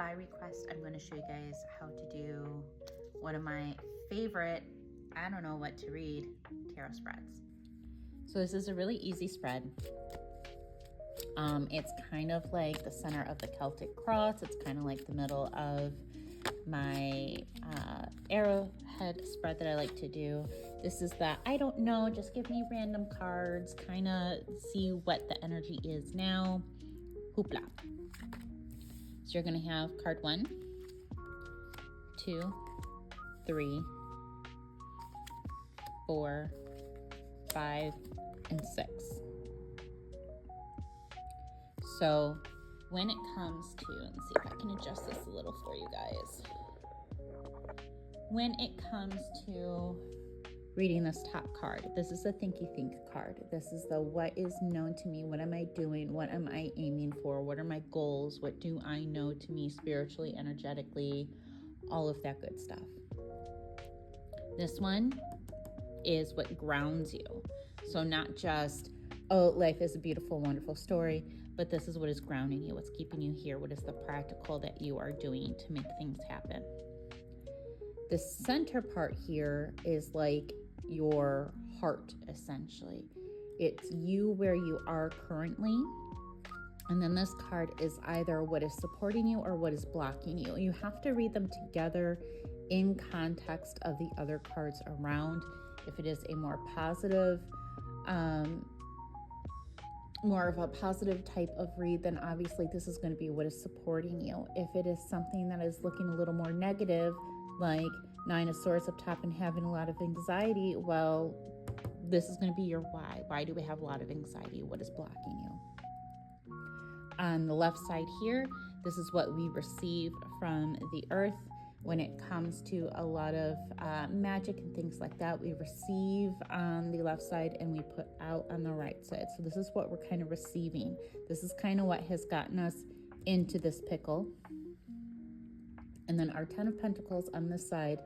by request, I'm going to show you guys how to do one of my favorite, I don't know what to read, tarot spreads. So this is a really easy spread. It's kind of like the center of the Celtic cross. It's kind of like the middle of my arrowhead spread that I like to do. This is the I don't know, just give me random cards, kind of see what the energy is now. Hoopla. So you're going to have card 1, 2, 3, 4, 5, and 6. So when it comes to, let's see if I can adjust this a little for you guys. When it comes to reading this top card, this is the Thinky Think card. This is the what is known to me, what am I doing, what am I aiming for, what are my goals, what do I know to me spiritually, energetically, all of that good stuff. This one is what grounds you. So not just, oh, life is a beautiful, wonderful story, but this is what is grounding you, what's keeping you here, what is the practical that you are doing to make things happen. The center part here is like your heart, essentially. It's you where you are currently. And then this card is either what is supporting you or what is blocking you. You have to read them together in context of the other cards around. If it is a more of a positive type of read, then obviously this is going to be what is supporting you. If it is something that is looking a little more negative, like 9 of Swords up top and having a lot of anxiety, well, this is going to be your why. Why do we have a lot of anxiety? What is blocking you? On the left side here, this is what we receive from the earth. When it comes to a lot of magic and things like that, we receive on the left side and we put out on the right side. So this is what we're kind of receiving. This is kind of what has gotten us into this pickle. And then our 10 of Pentacles on this side.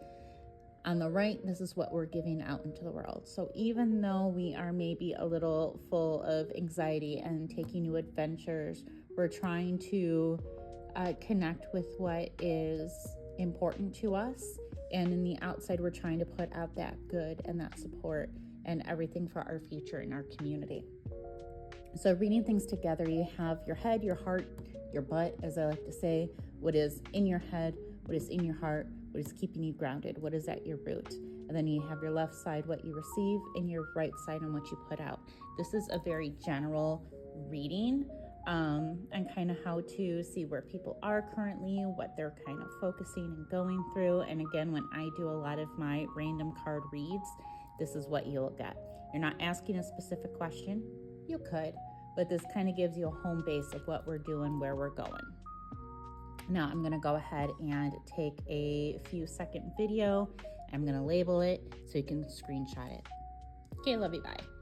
On the right, this is what we're giving out into the world. So even though we are maybe a little full of anxiety and taking new adventures, we're trying to connect with what is important to us. And in the outside, we're trying to put out that good and that support and everything for our future in our community. So reading things together, you have your head, your heart, your butt, as I like to say, what is in your head, what is in your heart, what is keeping you grounded, what is at your root. And then you have your left side, what you receive, and your right side and what you put out. This is a very general reading and kind of how to see where people are currently, what they're kind of focusing and going through. And again, when I do a lot of my random card reads, this is what you'll get. You're not asking a specific question. You could, but this kind of gives you a home base of what we're doing, where we're going. Now I'm going to go ahead and take a few second video. I'm going to label it so you can screenshot it. Okay, love you, bye.